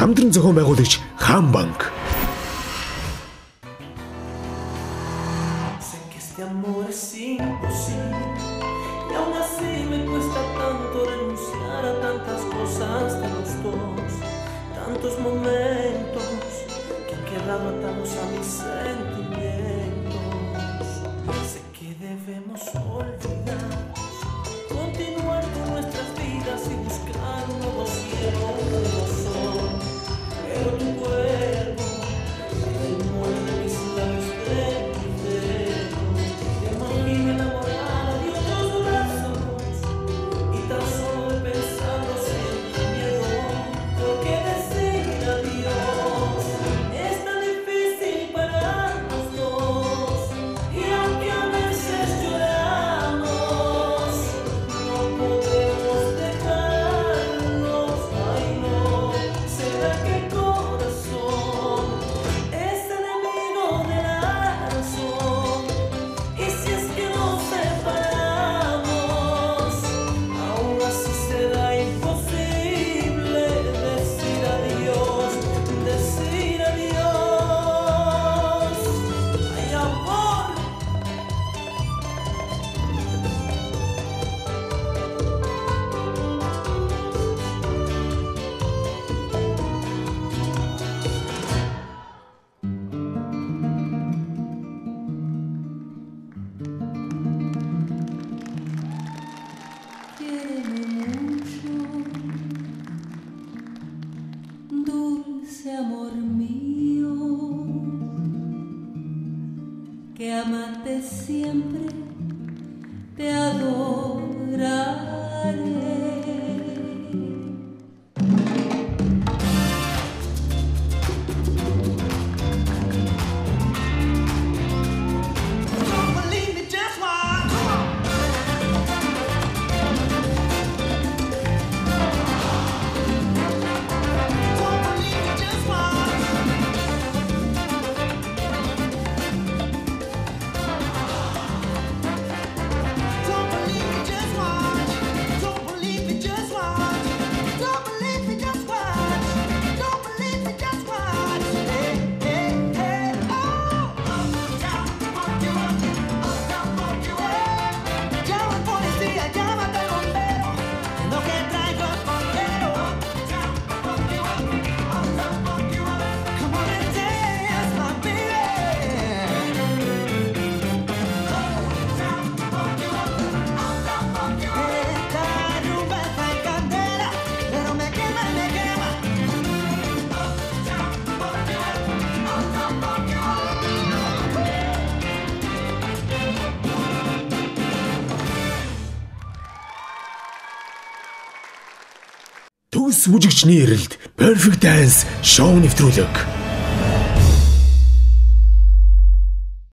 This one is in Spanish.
хамтран зохион байгуулагч Хаан банк. Tantos momentos que han quedado atados a mis sentimientos. Sé que debemos olvidar, continuar con nuestras vidas y buscar un nuevo cielo, un nuevo sol. Pero tu cuerpo muerde mis labios de tu dedo. Te imagino enamorada de otros brazos y tan solo de pensarlo siento miedo. Porque adiós es tan difícil para los dos, y aunque a veces lloramos, no podemos dejarnos. Ay no, será que el corazón es enemigo de la razón, y si es que nos separamos, aún así será imposible decir adiós. Decir adiós, ay amor. Quiéreme mucho, dulce amor mío, que amarte siempre te adoraré. Don't believe me, just watch. Don't believe me, just watch. Don't believe me, just watch. Don't believe me, just watch. Don't believe me, just watch. Don't believe me, just watch. Hey, hey, hey, oh. Down, fuck you up. Down, fuck you up. Llama al policía, llámate al bombero, que lo que traigo es bombero. Down, fuck you up. Down, fuck you up. Come on and dance, my baby. Down, fuck you up. Down, fuck you up. Esta rumba está en candela, pero me quema, me quema. Down, fuck you up. Down, fuck you up. Төгс бүжигчний эрэлт Perfect Dance шоу нэвтрүүлэг.